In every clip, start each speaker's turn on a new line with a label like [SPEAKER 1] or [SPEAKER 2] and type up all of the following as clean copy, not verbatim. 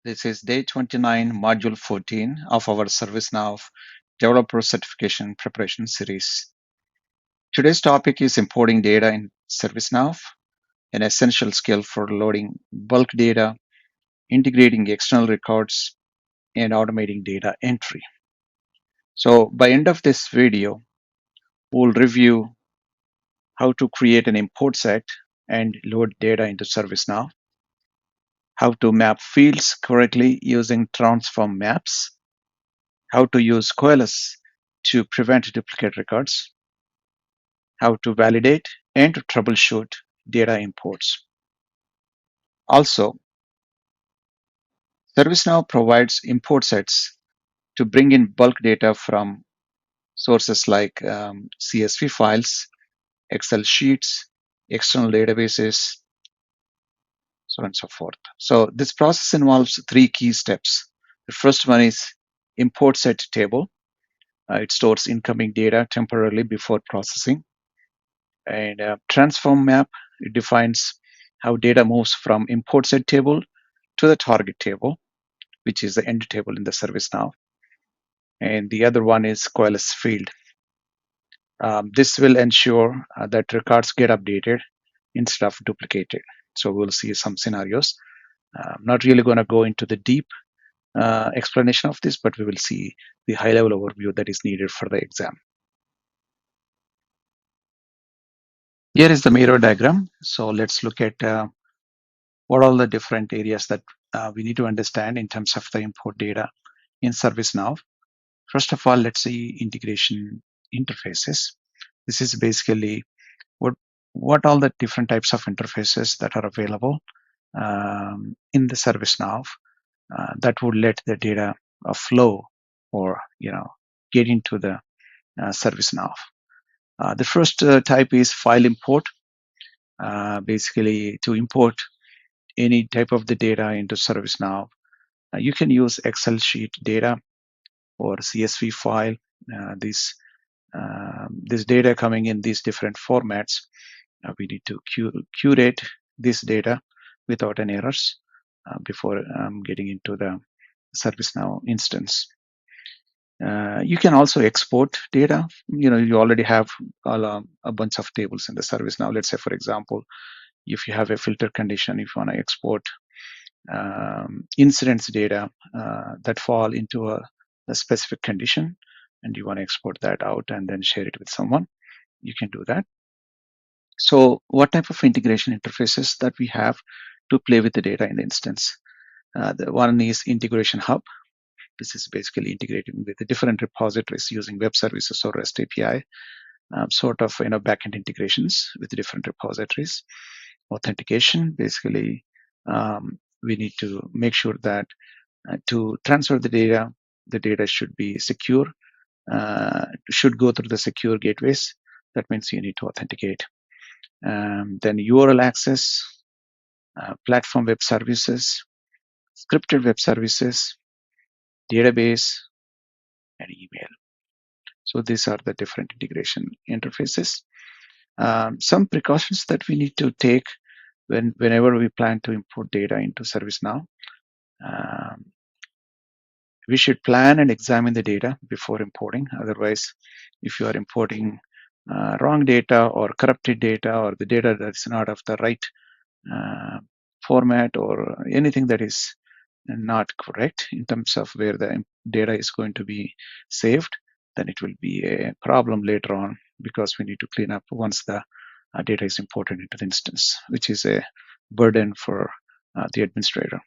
[SPEAKER 1] This is day 29, module 14 of our ServiceNow Developer Certification Preparation Series. Today's topic is importing data in ServiceNow, an essential skill for loading bulk data, integrating external records, and automating data entry. So by end of this video, we'll review how to create an import set and load data into ServiceNow, how to map fields correctly using transform maps, how to use Coalesce to prevent duplicate records, how to validate and to troubleshoot data imports. Also, ServiceNow provides import sets to bring in bulk data from sources like CSV files, Excel sheets, external databases, so on and so forth. So this process involves three key steps. The first one is import set table. It stores incoming data temporarily before processing. And transform map, it defines how data moves from import set table to the target table, which is the end table in the ServiceNow. And the other one is Coalesce field. This will ensure that records get updated instead of duplicated. So we'll see some scenarios. I'm not really going to go into the deep explanation of this, but we will see the high-level overview that is needed for the exam. Here is the mirror diagram. So let's look at what are the different areas that we need to understand in terms of the import data in ServiceNow. First of all, let's see integration interfaces. This is basically what all the different types of interfaces that are available in the ServiceNow that would let the data flow or get into the ServiceNow. The first type is file import. Basically, to import any type of the data into ServiceNow, you can use Excel sheet data or CSV file. This data coming in these different formats. We need to curate this data without any errors before getting into the ServiceNow instance. You can also export data. You already have a bunch of tables in the ServiceNow. Let's say, for example, if you have a filter condition, if you want to export incidents data that fall into a specific condition, and you want to export that out and then share it with someone, you can do that. So what type of integration interfaces that we have to play with the data in the instance? The one is integration hub. This is basically integrating with the different repositories using web services or REST API, sort of backend integrations with the different repositories. Authentication, basically, we need to make sure that to transfer the data should be secure, should go through the secure gateways. That means you need to authenticate. Then URL access, platform web services, scripted web services, database, and email. So these are the different integration interfaces. Some precautions that we need to take whenever we plan to import data into ServiceNow. We should plan and examine the data before importing. Otherwise, if you are importing wrong data or corrupted data or the data that's not of the right format or anything that is not correct in terms of where the data is going to be saved, then it will be a problem later on because we need to clean up once the data is imported into the instance, which is a burden for the administrator.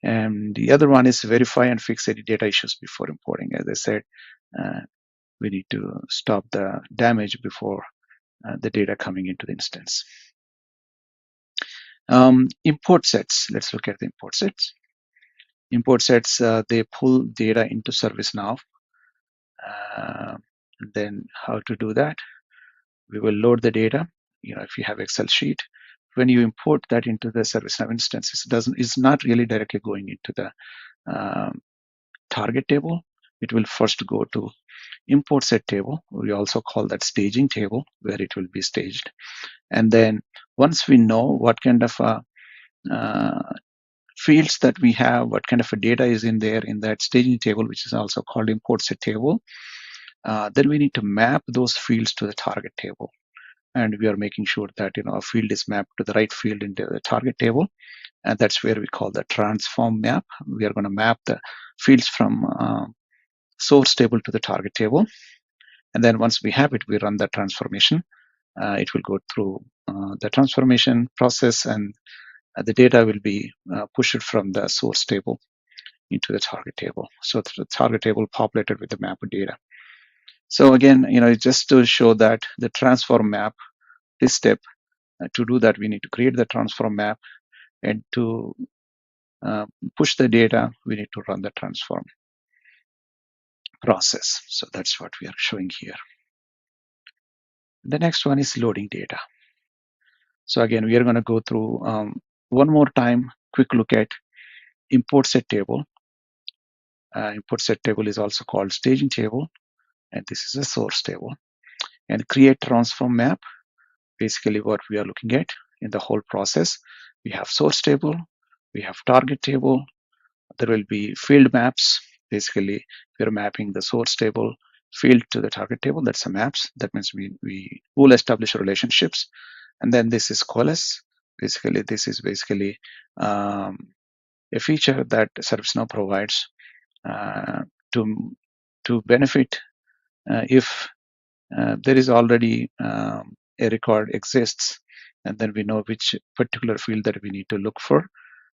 [SPEAKER 1] And the other one is verify and fix any data issues before importing. As I said, we need to stop the damage before the data coming into the instance. Import sets. Let's look at the import sets. Import sets, they pull data into ServiceNow. Then how to do that? We will load the data. If you have Excel sheet, when you import that into the ServiceNow instance, it's not really directly going into the target table. It will first go to import set table. We also call that staging table, where it will be staged. And then once we know what kind of fields that we have, what kind of a data is in there in that staging table, which is also called import set table. Then we need to map those fields to the target table. And we are making sure that a field is mapped to the right field into the target table. And that's where we call the transform map. We are going to map the fields from source table to the target table. And then once we have it, we run the transformation. It will go through the transformation process, and the data will be pushed from the source table into the target table. So the target table populated with the map data. So again, just to show that the transform map, this step, to do that, we need to create the transform map, and to push the data, we need to run the transform process. So that's what we are showing here. The next one is loading data. So again, we are going to go through one more time, quick look at import set table. Import set table is also called staging table, and this is a source table. And create transform map, basically what we are looking at in the whole process. We have source table, we have target table, there will be field maps. Basically, we are mapping the source table field to the target table. That's the maps. That means we will establish relationships. And then this is Coalesce. Basically, this is a feature that ServiceNow provides to benefit if there is already a record exists, and then we know which particular field that we need to look for.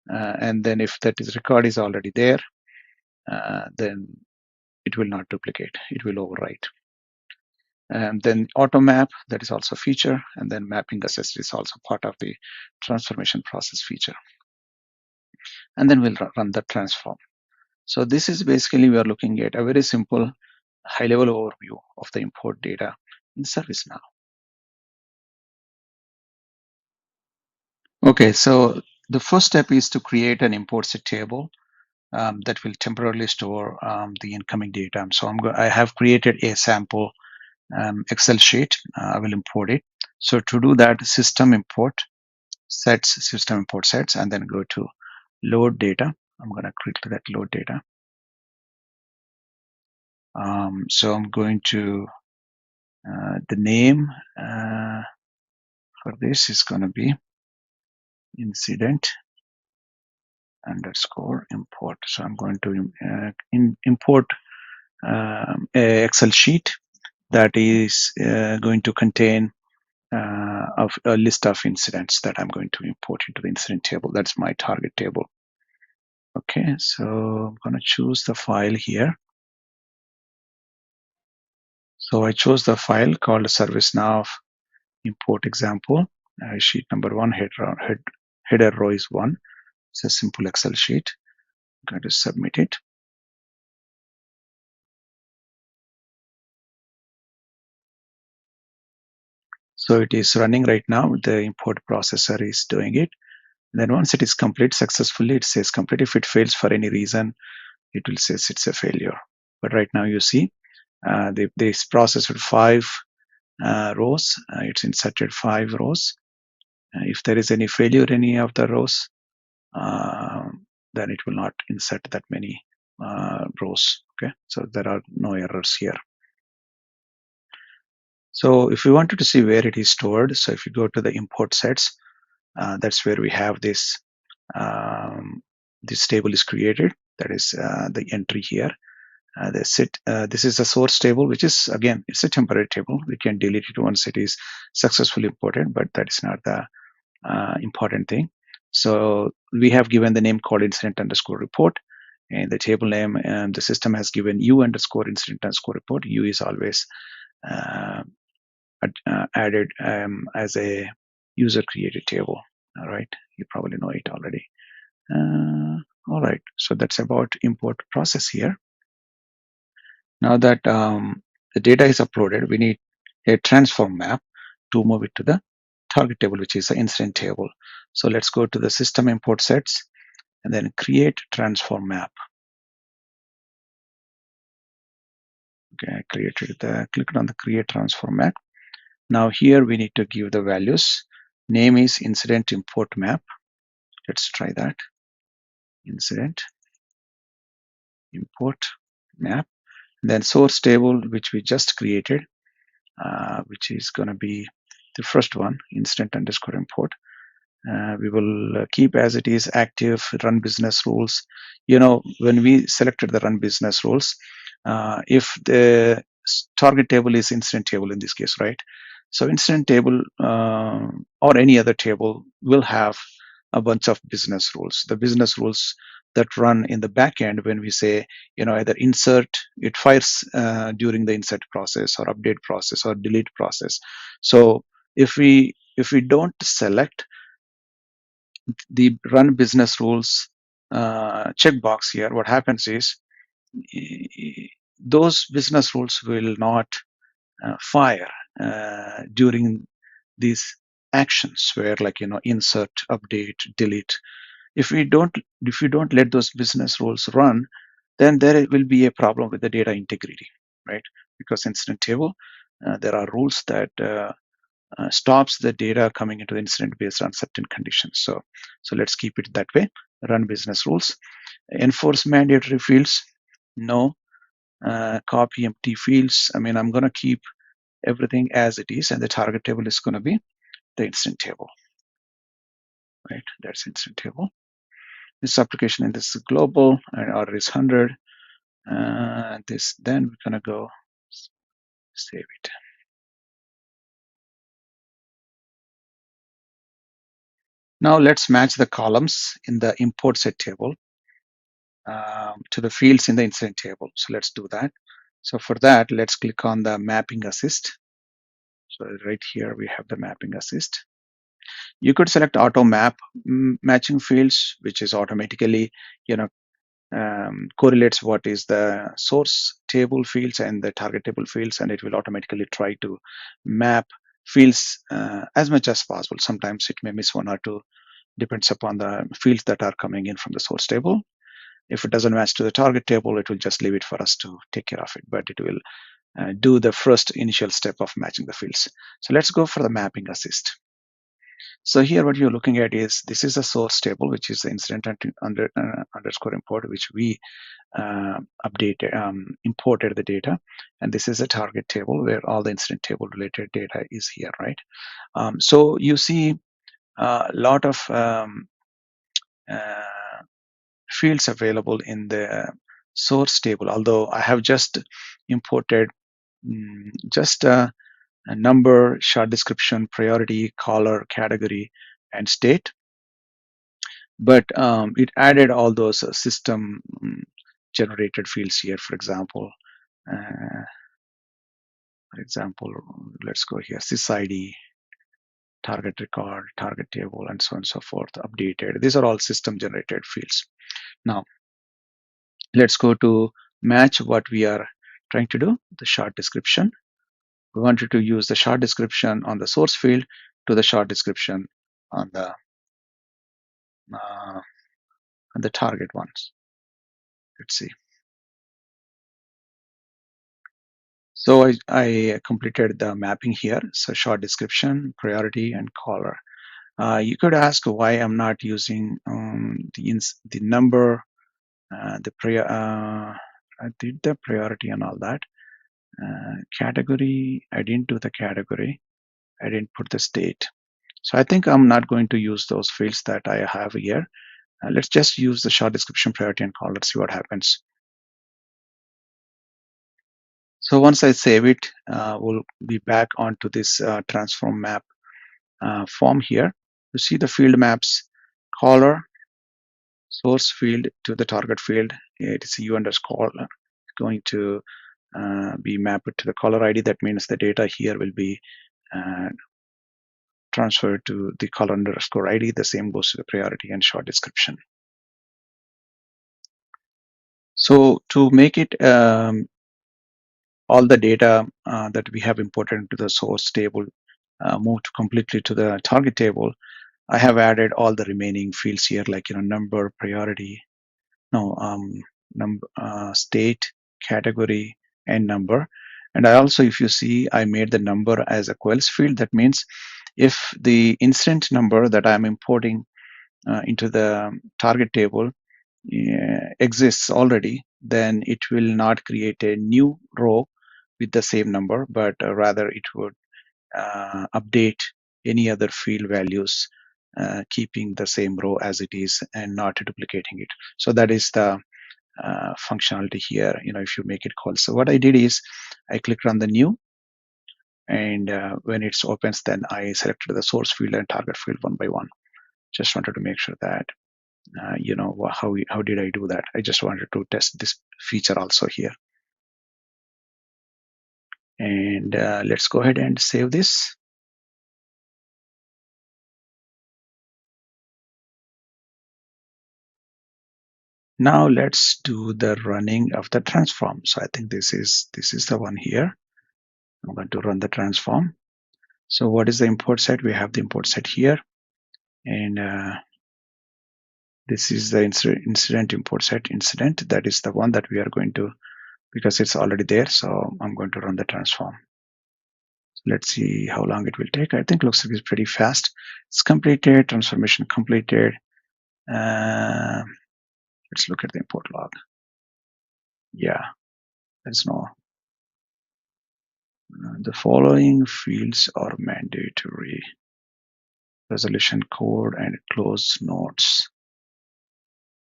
[SPEAKER 1] And then if that record is already there, then it will not duplicate, it will overwrite. And then auto map, that is also a feature, and then mapping assist is also part of the transformation process feature. And then we'll run the transform. So this is basically, we are looking at a very simple high-level overview of the import data in ServiceNow. Okay, so the first step is to create an import set table that will temporarily store the incoming data. So I have created a sample Excel sheet. I will import it. So to do that, system import sets, and then go to load data. I'm going to click that load data. So I'm going to the name for this is going to be incident underscore import. So I'm going to import a Excel sheet that is going to contain of a list of incidents that I'm going to import into the incident table. That's my target table. Okay, so I'm going to choose the file here. So I chose the file called ServiceNow import example. Sheet number 1, header row is 1. It's a simple Excel sheet. I'm going to submit it. So it is running right now. The import processor is doing it. Then once it is complete successfully, it says complete. If it fails for any reason, it will say it's a failure. But right now you see this processed 5 rows. It's inserted 5 rows. If there is any failure in any of the rows, then it will not insert that many rows. Okay, so there are no errors here. So if we wanted to see where it is stored, so if you go to the import sets, that's where we have this this table is created. That is the entry here. This is a source table, which is, again, it's a temporary table. We can delete it once it is successfully imported, but that is not the important thing. So we have given the name called incident underscore report, and the table name, and the system has given u underscore incident underscore report. U is always added as a user created table. All right, you probably know it already. All right, so that's about import process here. Now that the data is uploaded, we need a transform map to move it to the target table, which is the incident table. So let's go to the system import sets and then create transform map. Okay, I clicked on the create transform map. Now here we need to give the values. Name is incident import map. Let's try that. incident import map, then source table which we just created, which is going to be the first one, incident underscore import. We will keep as it is active run business rules. When we selected the run business rules, if the target table is incident table in this case, right? So incident table or any other table will have a bunch of business rules. The business rules that run in the back end when we say, either insert, it fires during the insert process or update process or delete process. So if we don't select the run business rules checkbox here, what happens is those business rules will not fire during these actions where, like, insert, update, delete. If we don't let those business rules run, then there will be a problem with the data integrity, right? Because incident table, there are rules that stops the data coming into the incident based on certain conditions. So let's keep it that way. Run business rules. Enforce mandatory fields. No. Copy empty fields. I mean, I'm going to keep everything as it is, and the target table is going to be the incident table, right? That's incident table. This application and this is global, and order is 100. This, then we're going to go save it. Now let's match the columns in the import set table to the fields in the incident table. So let's do that. So for that, let's click on the mapping assist. So right here we have the mapping assist. You could select auto map matching fields, which is automatically, correlates what is the source table fields and the target table fields, and it will automatically try to map fields as much as possible. Sometimes it may miss one or two, depends upon the fields that are coming in from the source table. If it doesn't match to the target table, it will just leave it for us to take care of it, but it will do the first initial step of matching the fields. So let's go for the mapping assist. So here what you're looking at is, this is a source table, which is the incident underscore import, which we imported the data. And this is a target table where all the incident table related data is here, right? So you see a lot of fields available in the source table, although I have just imported just a number, short description, priority, caller, category, and state. But it added all those system generated fields here. For example, let's go here, sysid, target record, target table, and so on and so forth, updated. These are all system generated fields. Now, let's go to match what we are trying to do, the short description. We wanted to use the short description on the source field to the short description on the target ones. Let's see. So I completed the mapping here. So short description, priority, and caller. You could ask why I'm not using the number, I did the priority and all that. Category, I didn't do the category. I didn't put the state. So I think I'm not going to use those fields that I have here. Let's just use the short description, priority, and caller. Let's see what happens. So once I save it, we'll be back onto this transform map form here. You see the field maps, caller, source field to the target field. It is u underscore going to be mapped to the caller ID. That means the data here will be transferred to the caller underscore ID. The same goes to the priority and short description. So to make it all the data that we have imported into the source table moved completely to the target table, I have added all the remaining fields here, like number, priority, state, category, and number. And I also, if you see, I made the number as a Coalesce field. That means if the incident number that I'm importing into the target table exists already, then it will not create a new row with the same number, but rather it would update any other field values, keeping the same row as it is and not duplicating it. So that is the functionality here. If you make it call. So what I did is I clicked on the new, and when it opens, then I selected the source field and target field one by one. Just wanted to make sure that how did I do that. I just wanted to test this feature also here. And let's go ahead and save this. Now let's do the running of the transform. So I think this is the one here. I'm going to run the transform. So what is the import set? We have the import set here, and this is the incident import set incident. That is the one that we are going to, because it's already there. So I'm going to run the transform. Let's see how long it will take. I think looks like it's pretty fast. It's completed, transformation completed. Let's look at the import log. Yeah, there's no. The following fields are mandatory: resolution code and close notes.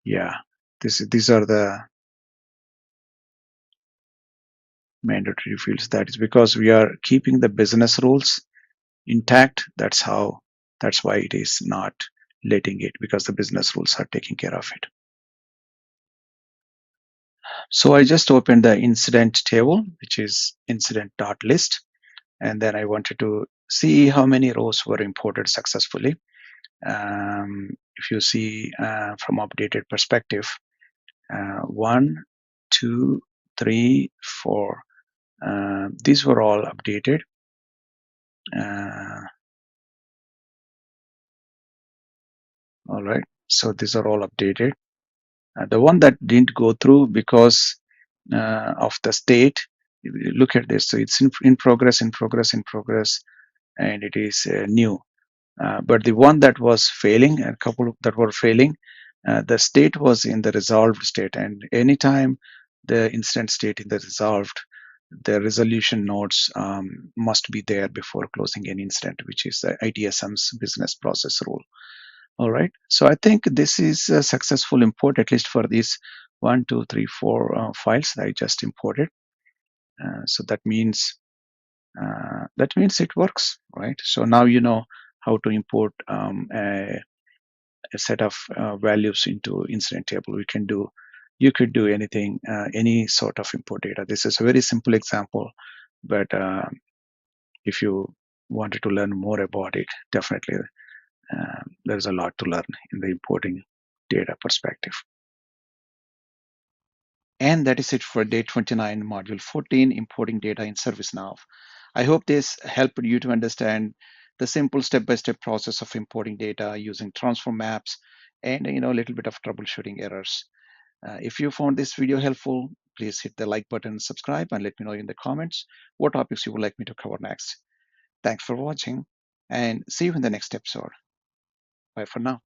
[SPEAKER 1] Yeah, these are the mandatory fields. That is because we are keeping the business rules intact. That's why it is not letting it, because the business rules are taking care of it. So I just opened the incident table, which is incident.list, and then I wanted to see how many rows were imported successfully. If you see from updated perspective, 1, 2, 3, 4. These were all updated. All right, so these are all updated. The one that didn't go through because of the state, look at this. So it's in progress, and it is new. But the one that was failing, a couple that were failing, the state was in the resolved state. And anytime the incident state in the resolved, the resolution nodes must be there before closing an incident, which is the ITSM's business process rule. All right. So I think this is a successful import, at least for these 1, 2, 3, 4 files that I just imported. So that means it works, right? So now you know how to import a set of values into incident table. You could do anything, any sort of import data. This is a very simple example, but if you wanted to learn more about it, definitely there's a lot to learn in the importing data perspective. And that is it for day 29, module 14, importing data in ServiceNow. I hope this helped you to understand the simple step-by-step process of importing data using transform maps and a little bit of troubleshooting errors. If you found this video helpful, please hit the like button, subscribe, and let me know in the comments what topics you would like me to cover next. Thanks for watching, and see you in the next episode. Bye for now.